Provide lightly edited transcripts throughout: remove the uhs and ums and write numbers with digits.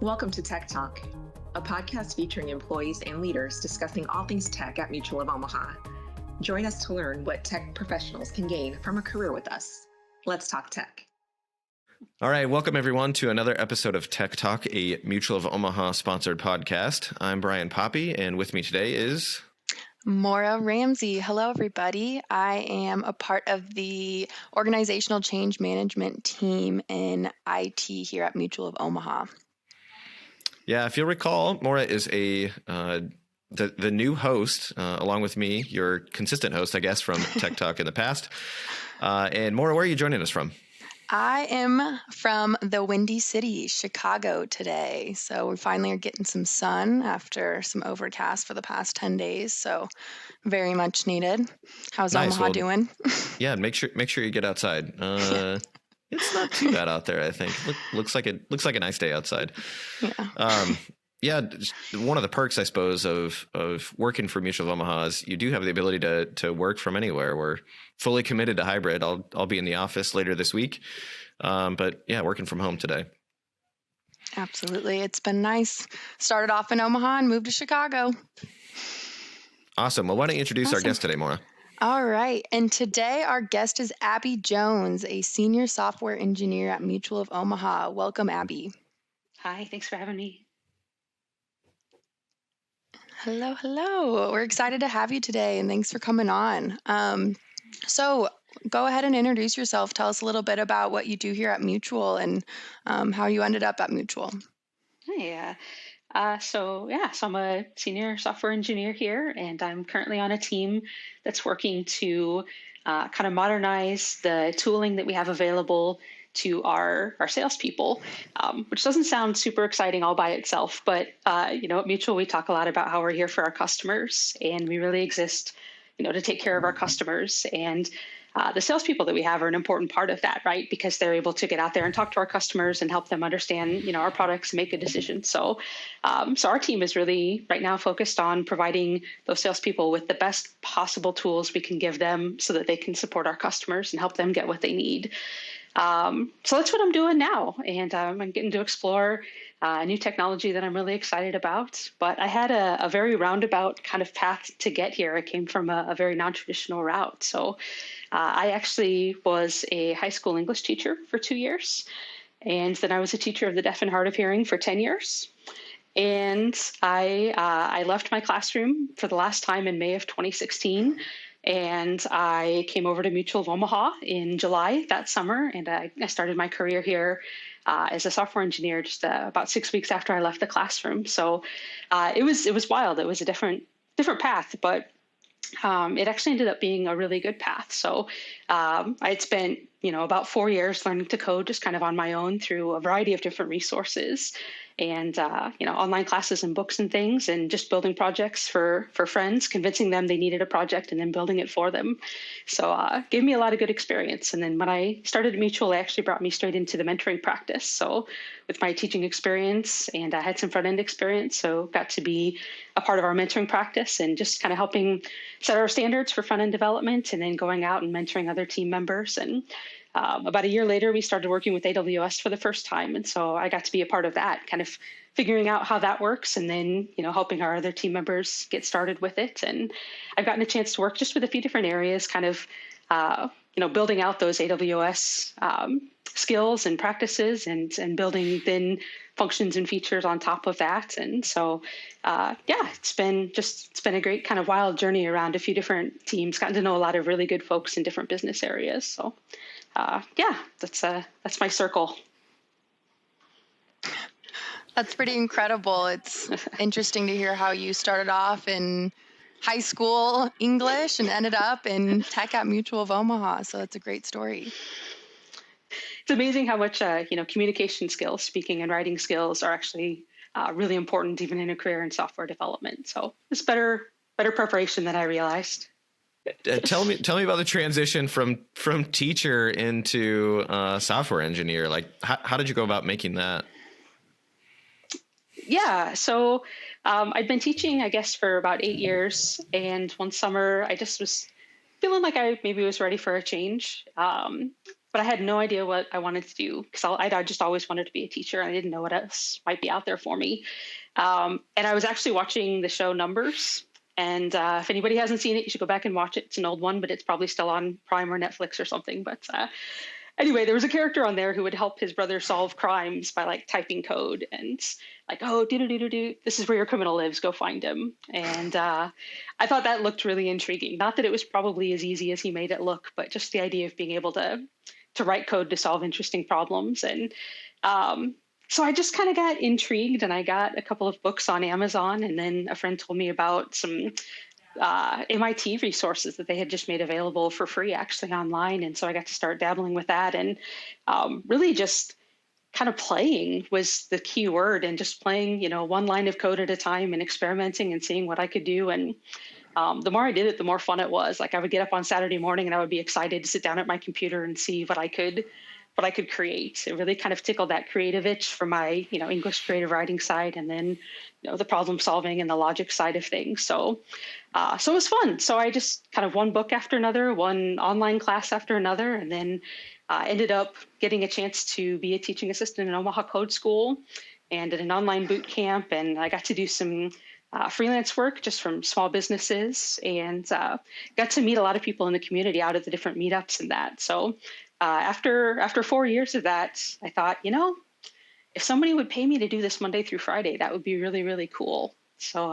Welcome to Tech Talk, a podcast featuring employees and leaders discussing all things tech at Mutual of Omaha. Join us to learn what tech professionals can gain from a career with us. Let's talk tech. All right, welcome everyone to another episode of Tech Talk, a Mutual of Omaha sponsored podcast. I'm Brian Poppy, and with me today is Maura Ramsey. Hello, everybody. I am a part of the organizational change management team in IT here at Mutual of Omaha. Yeah, if you'll recall, Maura is the new host, along with me, your consistent host, I guess, from Tech Talk in the past. And Maura, where are you joining us from? I am from the Windy City, Chicago today. So we finally are getting some sun after some overcast for the past 10 days. So very much needed. How's Nice. Omaha doing? Yeah, make sure you get outside. It's not too bad out there, I think. Looks like a nice day outside. Yeah. One of the perks, I suppose, of working for Mutual of Omaha is you do have the ability to work from anywhere. We're fully committed to hybrid. I'll be in the office later this week, but yeah, working from home today. Absolutely. It's been nice. Started off in Omaha and moved to Chicago. Awesome. Well, why don't you introduce our guest today, Maura? All right. And today our guest is Abby Jones, a senior software engineer at Mutual of Omaha. Welcome, Abby. Hi, thanks for having me. Hello. We're excited to have you today, and thanks for coming on. So go ahead and introduce yourself. Tell us a little bit about what you do here at Mutual and how you ended up at Mutual. So I'm a senior software engineer here, and I'm currently on a team that's working to kind of modernize the tooling that we have available to our salespeople, which doesn't sound super exciting all by itself. But, at Mutual, we talk a lot about how we're here for our customers, and we really exist, to take care of our customers. And the salespeople that we have are an important part of that, right? Because they're able to get out there and talk to our customers and help them understand, our products and make a decision. So our team is really right now focused on providing those salespeople with the best possible tools we can give them so that they can support our customers and help them get what they need. So that's what I'm doing now. And I'm getting to explore a new technology that I'm really excited about. But I had a very roundabout kind of path to get here. I came from a very non-traditional route. So I actually was a high school English teacher for 2 years. And then I was a teacher of the deaf and hard of hearing for 10 years. And I left my classroom for the last time in May of 2016. And I came over to Mutual of Omaha in July that summer, and I started my career here as a software engineer just about 6 weeks after I left the classroom. So it was wild. It was a different path, but it actually ended up being a really good path. So I had spent about 4 years learning to code just kind of on my own through a variety of different resources and, online classes and books and things, and just building projects for friends, convincing them they needed a project and then building it for them. So gave me a lot of good experience. And then when I started at Mutual, it actually brought me straight into the mentoring practice. So with my teaching experience, and I had some front end experience, so got to be a part of our mentoring practice and just kind of helping set our standards for front end development, and then going out and mentoring other team members. And about a year later, we started working with AWS for the first time. And so I got to be a part of that, kind of figuring out how that works, and then, helping our other team members get started with it. And I've gotten a chance to work just with a few different areas, kind of, building out those AWS skills and practices, and building then functions and features on top of that. And so, it's been a great kind of wild journey around a few different teams, gotten to know a lot of really good folks in different business areas. So, that's my circle. That's pretty incredible. It's interesting to hear how you started off in high school English and ended up in tech at Mutual of Omaha. So it's a great story. It's amazing how much, communication skills, speaking and writing skills are actually really important even in a career in software development. So it's better preparation than I realized. Tell me about the transition from teacher into software engineer. Like, how did you go about making that? Yeah, so I'd been teaching, I guess, for about 8 years, and one summer I just was feeling like I maybe was ready for a change. But but I had no idea what I wanted to do because I just always wanted to be a teacher. And I didn't know what else might be out there for me. And I was actually watching the show Numbers. And if anybody hasn't seen it, you should go back and watch it. It's an old one, but it's probably still on Prime or Netflix or something. But anyway, there was a character on there who would help his brother solve crimes by like typing code and like, oh, do, this is where your criminal lives. Go find him. And I thought that looked really intriguing. Not that it was probably as easy as he made it look, but just the idea of being able to write code to solve interesting problems. And so I just kind of got intrigued, and I got a couple of books on Amazon. And then a friend told me about some MIT resources that they had just made available for free, actually online. And so I got to start dabbling with that, and really just kind of playing was the key word, and just playing, one line of code at a time and experimenting and seeing what I could do. And the more I did it, the more fun it was. Like I would get up on Saturday morning and I would be excited to sit down at my computer and see what I could create. It really kind of tickled that creative itch for my, English creative writing side, and then, the problem solving and the logic side of things. So it was fun. So I just kind of one book after another, one online class after another, and then ended up getting a chance to be a teaching assistant in Omaha Code School and at an online boot camp. And I got to do some freelance work just from small businesses, and got to meet a lot of people in the community out at the different meetups and that. So after 4 years of that, I thought, if somebody would pay me to do this Monday through Friday, that would be really, really cool. So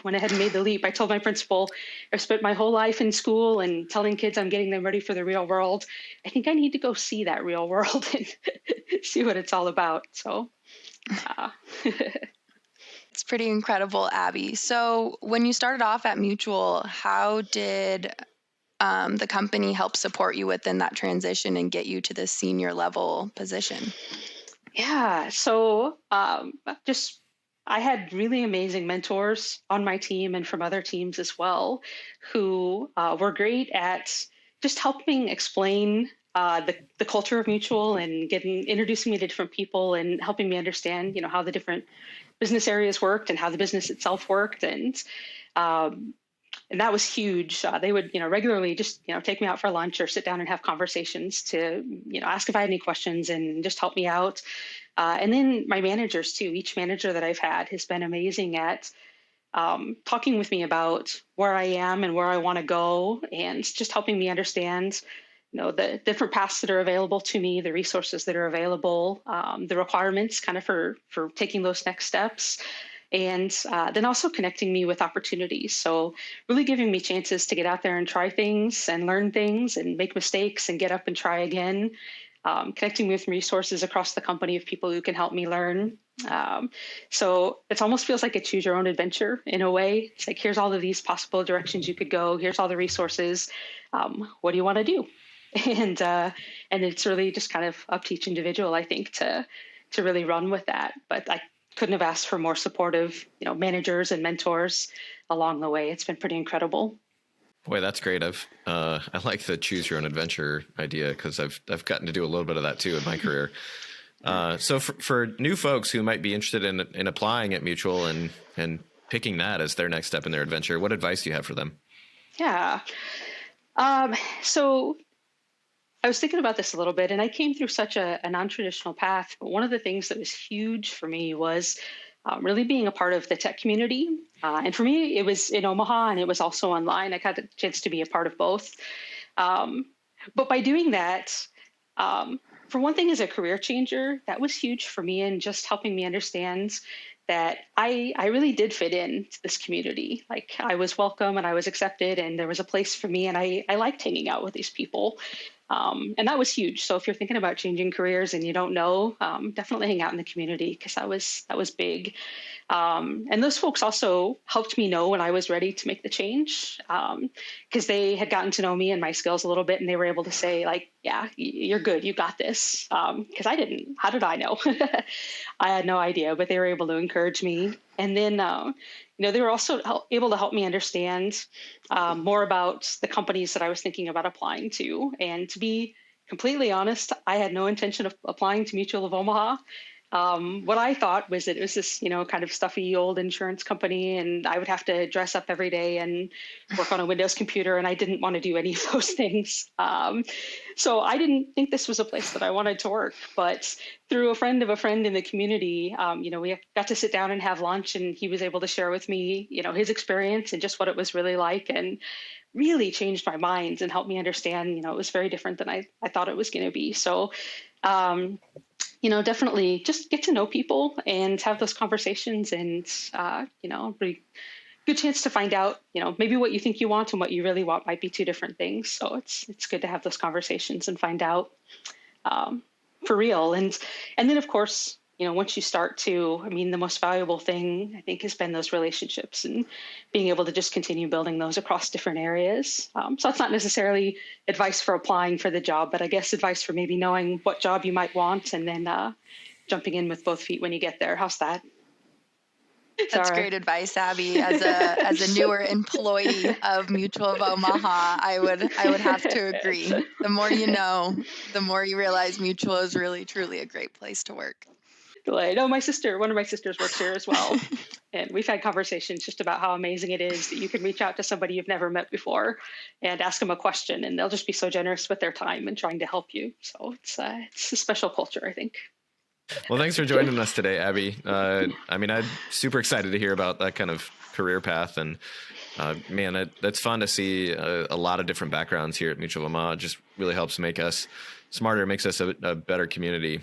went ahead and made the leap. I told my principal, I've spent my whole life in school and telling kids I'm getting them ready for the real world. I think I need to go see that real world and see what it's all about. So It's pretty incredible, Abby. So when you started off at Mutual, how did the company help support you within that transition and get you to the senior level position? Yeah. So I had really amazing mentors on my team and from other teams as well, who were great at just helping explain the culture of Mutual and introducing me to different people and helping me understand, how the different business areas worked and how the business itself worked. And that was huge. They would, regularly just, take me out for lunch or sit down and have conversations to, ask if I had any questions and just help me out. And then my managers too. Each manager that I've had has been amazing at talking with me about where I am and where I want to go, and just helping me understand, the different paths that are available to me, the resources that are available, the requirements kind of for taking those next steps. And then also connecting me with opportunities. So really giving me chances to get out there and try things and learn things and make mistakes and get up and try again. Connecting me with resources across the company of people who can help me learn. So it almost feels like a choose your own adventure in a way. It's like, here's all of these possible directions you could go. Here's all the resources. What do you want to do? And it's really just kind of up to each individual, I think, to really run with that. But I couldn't have asked for more supportive, managers and mentors along the way. It's been pretty incredible. Boy, that's great. I like the choose your own adventure idea, because I've gotten to do a little bit of that too in my career. So for new folks who might be interested in applying at Mutual and picking that as their next step in their adventure, what advice do you have for them? Yeah. So I was thinking about this a little bit, and I came through such a non-traditional path. But one of the things that was huge for me was really being a part of the tech community. And for me, it was in Omaha, and it was also online. I got the chance to be a part of both. But by doing that, for one thing, as a career changer, that was huge for me, and just helping me understand that I really did fit into this community. Like I was welcome and I was accepted, and there was a place for me, and I liked hanging out with these people. And that was huge. So if you're thinking about changing careers and you don't know, definitely hang out in the community, because that was big. And those folks also helped me know when I was ready to make the change, because they had gotten to know me and my skills a little bit, and they were able to say, like, yeah, you're good. You got this. Because I didn't. How did I know? I had no idea, but they were able to encourage me. And then, they were also able to help me understand more about the companies that I was thinking about applying to. And to be completely honest, I had no intention of applying to Mutual of Omaha. What I thought was that it was this, kind of stuffy old insurance company, and I would have to dress up every day and work on a Windows computer, and I didn't want to do any of those things. So I didn't think this was a place that I wanted to work. But through a friend of a friend in the community, we got to sit down and have lunch, and he was able to share with me, his experience and just what it was really like, and really changed my mind and helped me understand, it was very different than I thought it was going to be. So, definitely just get to know people and have those conversations, and, pretty good chance to find out, maybe what you think you want and what you really want might be two different things. So it's good to have those conversations and find out, for real. And then of course, once you start to, the most valuable thing I think has been those relationships and being able to just continue building those across different areas. So that's not necessarily advice for applying for the job, but I guess advice for maybe knowing what job you might want and then jumping in with both feet when you get there. How's that? That's great advice, Abby. As a newer employee of Mutual of Omaha, I would have to agree. The more you know, the more you realize Mutual is really truly a great place to work. No, one of my sisters works here as well. And we've had conversations just about how amazing it is that you can reach out to somebody you've never met before and ask them a question, and they'll just be so generous with their time and trying to help you. So it's a special culture, I think. Well, thanks for joining us today, Abby. I'm super excited to hear about that kind of career path, and that's fun to see a lot of different backgrounds here at Mutual of Omaha. It just really helps make us smarter, makes us a better community.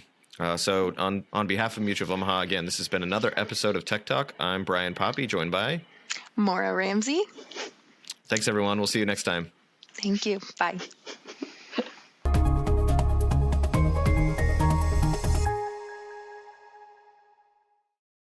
So on behalf of Mutual of Omaha, again, this has been another episode of Tech Talk. I'm Brian Poppy, joined by Maura Ramsey. Thanks, everyone. We'll see you next time. Thank you. Bye.